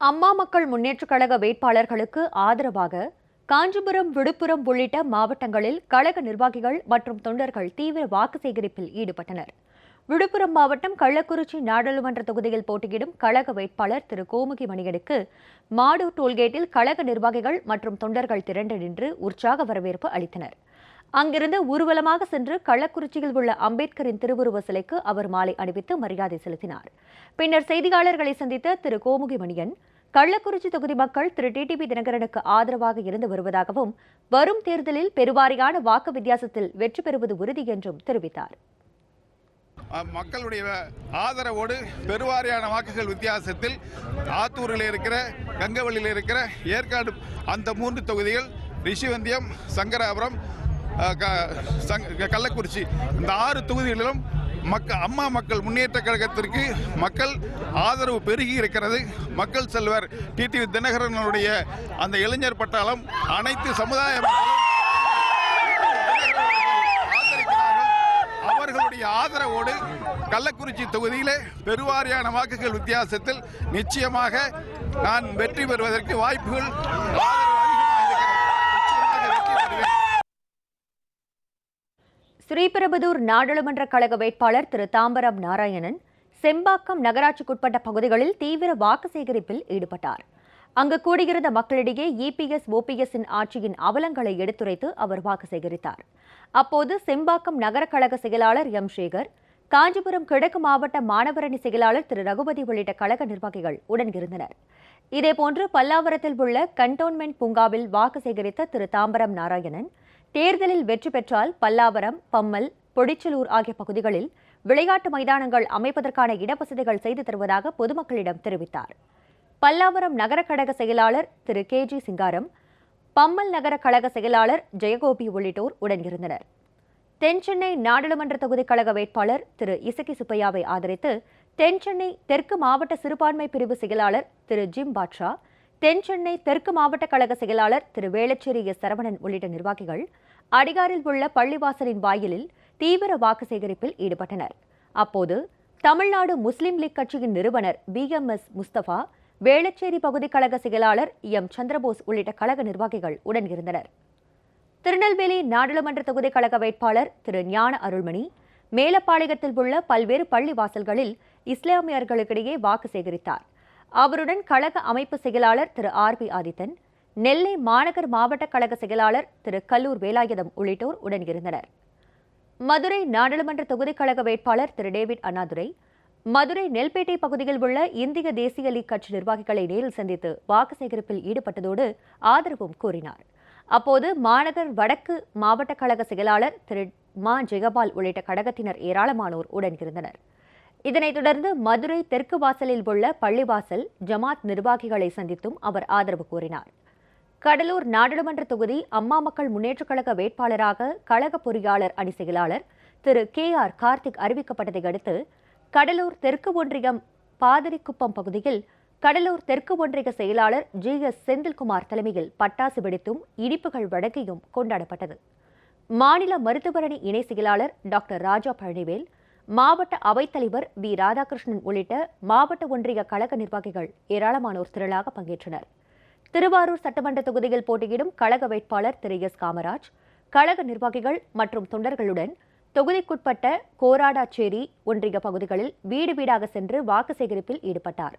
அம்மா மக்கள் முன்னேற்றக் கழக வேட்பாளர்களுக்கு ஆதரவாக காஞ்சிபுரம், விழுப்புரம் உள்ளிட்ட மாவட்டங்களில் கழக நிர்வாகிகள் மற்றும் தொண்டர்கள் தீவிர வாக்கு சேகரிப்பில் ஈடுபட்டனர். விழுப்புரம் மாவட்டம் கள்ளக்குறிச்சி நாடாளுமன்ற தொகுதியில் போட்டியிடும் கழக வேட்பாளர் திரு கோமுகி மணியனுக்கு மாடூர் டோல்கேட்டில் கழக நிர்வாகிகள் மற்றும் தொண்டர்கள் திரண்டு நின்று உற்சாக வரவேற்பு அளித்தனர். அங்கிருந்து ஊர்வலமாக சென்று கள்ளக்குறிச்சியில் உள்ள அம்பேத்கரின் திருவுருவ சிலைக்கு அவர் மாலை அணிவித்து மரியாதை செலுத்தினார். பின்னர் செய்தியாளர்களை சந்தித்த திரு கோமுகி மணியன், கள்ளக்குறிச்சி தொகுதி மக்கள் திரு டிடிவி தினகரனுக்கு ஆதரவாக இருந்து வருவதாகவும் வரும் தேர்தலில் பெருவாரியான வாக்கு வித்தியாசத்தில் வெற்றி பெறுவது உறுதி என்றும் தெரிவித்தார். மக்களுடைய ஆதரவோடு பெருவாரியான வாக்குகள் வித்தியாசத்தில் ஆத்தூரில் இருக்கிற, கங்கவள்ளியில் இருக்கிற, ஏற்காடு அந்த 3 தொகுதிகள், ரிஷிவந்தியம், சங்கராபுரம், கள்ளக்குறிச்சி இந்த 6 தொகுதிகளிலும் அம்மா மக்கள் முன்னேற்ற கழகத்திற்கு மக்கள் ஆதரவு பெருகி இருக்கிறது. மக்கள் செல்வர் டிடிவி தினகரனுடைய அந்த இளைஞர் பட்டாளம் அனைத்து சமுதாய அவர்களுடைய ஆதரவோடு கள்ளக்குறிச்சி தொகுதியிலே பெருவாரியான வாக்குகள் வித்தியாசத்தில் நிச்சயமாக நான் வெற்றி பெறுவதற்கு வாய்ப்புகள் ஸ்ரீபெரும்புதூர் நாடாளுமன்ற கழக வேட்பாளர் திரு தாம்பரம் நாராயணன் செம்பாக்கம் நகராட்சிக்குட்பட்ட பகுதிகளில் தீவிர வாக்கு சேகரிப்பில் ஈடுபட்டார். அங்கு கூடியிருந்த மக்களிடையே இபிஎஸ், ஓபிஎஸ்ஸின் ஆட்சியின் அவலங்களை எடுத்துரைத்து அவர் வாக்கு சேகரித்தார். அப்போது செம்பாக்கம் நகர கழக செயலாளர் எம் சேகர், காஞ்சிபுரம் கிழக்கு மாவட்ட மாணவரணி செயலாளர் திரு ரகுபதி உள்ளிட்ட கழக நிர்வாகிகள் உடன் இருந்தனர். இதேபோன்று பல்லாவரத்தில் உள்ள கண்டோன்மெண்ட் பூங்காவில் வாக்கு சேகரித்த திரு தாம்பரம் நாராயணன், தேர்தலில் வெற்றி பெற்றால் பல்லாவரம், பம்மல், பொடிச்சலூர் ஆகிய பகுதிகளில் விளையாட்டு மைதானங்கள் அமைப்பதற்கான இடவசதிகள் செய்து தருவதாக பொதுமக்களிடம் தெரிவித்தார். பல்லாவரம் நகர கழக செயலாளர் திரு KG சிங்காரம், பம்மல் நகர கழக செயலாளர் ஜெயகோபி உள்ளிட்டோர் உடன் இருந்தனர். தென்சென்னை நாடாளுமன்ற தொகுதி கழக வேட்பாளர் திரு இசக்கி சுப்பையாவை ஆதரித்து தென்சென்னை தெற்கு மாவட்ட சிறுபான்மை பிரிவு செயலாளர் திரு ஜிம் பாட்ஷா, தென்சென்னை தெற்கு மாவட்ட கழக செயலாளர் திரு வேளச்சேரி எஸ் சரவணன் உள்ளிட்ட நிர்வாகிகள் அடிகாரில் உள்ள பள்ளிவாசலின் வாயிலில் தீவிர வாக்கு சேகரிப்பில் ஈடுபட்டனர். அப்போது தமிழ்நாடு முஸ்லிம் லீக் கட்சியின் நிறுவனர் BMS முஸ்தபா, வேளச்சேரி பகுதி கழக செயலாளர் எம் சந்திரபோஸ் உள்ளிட்ட கழக நிர்வாகிகள் உடன் இருந்தனர். திருநெல்வேலி நாடாளுமன்ற தொகுதி கழக வேட்பாளர் திரு ஞான அருள்மணி மேலப்பாளையத்தில் உள்ள பல்வேறு பள்ளிவாசல்களில் இஸ்லாமியர்களுக்கிடையே வாக்கு சேகரித்தார். அவருடன் கழக அமைப்பு செயலாளர் திரு RB ஆதித்தன், நெல்லை மாநகர் மாவட்ட கழக செயலாளர் திரு கல்லூர் வேலாயுதம் உள்ளிட்டோர் உடன் இருந்தனர். மதுரை நாடாளுமன்ற தொகுதி கழக வேட்பாளர் திரு டேவிட் அண்ணாதுரை மதுரை நெல்பேட்டை பகுதியில் உள்ள இந்திய தேசிய லீக் கட்சி நிர்வாகிகளை நேரில் சந்தித்து வாக்கு சேகரிப்பில் ஈடுபட்டதோடு ஆதரவும் கூறினார். அப்போது மாநகர் வடக்கு மாவட்ட கழக செயலாளர் திரு ஜெயபால் உள்ளிட்ட கழகத்தினர் ஏராளமானோர் உடன் இருந்தனர். இதனைத் தொடர்ந்து மதுரை தெற்கு வாசலில் உள்ள பள்ளிவாசல் ஜமாத் நிர்வாகிகளை சந்தித்தும் அவர் ஆதரவு கூறினார். கடலூர் நாடாளுமன்ற தொகுதி அம்மா மக்கள் முன்னேற்றக் கழக வேட்பாளராக கழக பொறியாளர் அணி செயலாளர் திரு KR கார்த்திக் அறிவிக்கப்பட்டதை அடுத்து கடலூர் தெற்கு ஒன்றியம் பாதிரிக்குப்பம் பகுதியில் கடலூர் தெற்கு ஒன்றிய செயலாளர் GS செந்தில்குமார் தலைமையில் பட்டாசு வெடித்தும் இனிப்புகள் வழங்கியும் கொண்டாடப்பட்டது. மாநில மருத்துவரணி இணை செயலாளர் டாக்டர் ராஜா பழனிவேல், மாவட்ட அவைத்தலைவர் V ராதாகிருஷ்ணன் உள்ளிட்ட மாவட்ட ஒன்றிய கழக நிர்வாகிகள் ஏராளமானோர் திரளாக பங்கேற்றனர். திருவாரூர் சட்டமன்ற தொகுதியில் போட்டியிடும் கழக வேட்பாளர் திரு S காமராஜ் கழக நிர்வாகிகள் மற்றும் தொண்டர்களுடன் தொகுதிக்குட்பட்ட கோராடாச்சேரி ஒன்றிய பகுதிகளில் வீடு வீடாக சென்று வாக்கு சேகரிப்பில் ஈடுபட்டார்.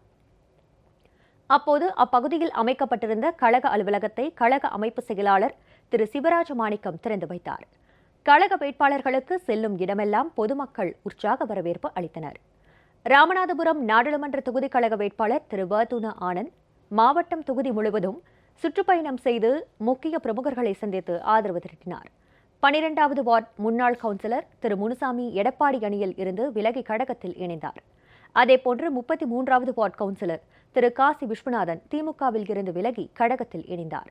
அப்போது அப்பகுதியில் அமைக்கப்பட்டிருந்த கழக அலுவலகத்தை கழக அமைப்பு செயலாளர் திரு சிவராஜ மாணிக்கம் திறந்து வைத்தார். கழக வேட்பாளர்களுக்கு செல்லும் இடமெல்லாம் பொதுமக்கள் உற்சாக வரவேற்பு அளித்தனர். ராமநாதபுரம் நாடாளுமன்ற தொகுதி கழக வேட்பாளர் திரு வர்துனா ஆனந்த் மாவட்டம் தொகுதி முழுவதும் சுற்றுப்பயணம் செய்து முக்கிய பிரமுகர்களை சந்தித்து ஆதரவு திரட்டினார். 12வது வார்டு முன்னாள் கவுன்சிலர் திரு முனுசாமி எடப்பாடி அணியில் இருந்து விலகி கழகத்தில் இணைந்தார். அதேபோன்று 33வது வார்டு கவுன்சிலர் திரு காசி விஸ்வநாதன் திமுகவில் இருந்து விலகி கழகத்தில் இணைந்தார்.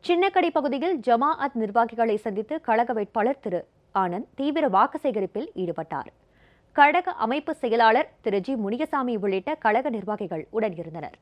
சின்னக்கடை பகுதியில் ஜமாஅத் நிர்வாகிகளை சந்தித்து கழக வேட்பாளர் திரு ஆனந்த் தீவிர வாக்கு சேகரிப்பில் ஈடுபட்டார். கழக அமைப்பு செயலாளர் திரு G முனியசாமி உள்ளிட்ட கழக நிர்வாகிகள் உடன் இருந்தனர்.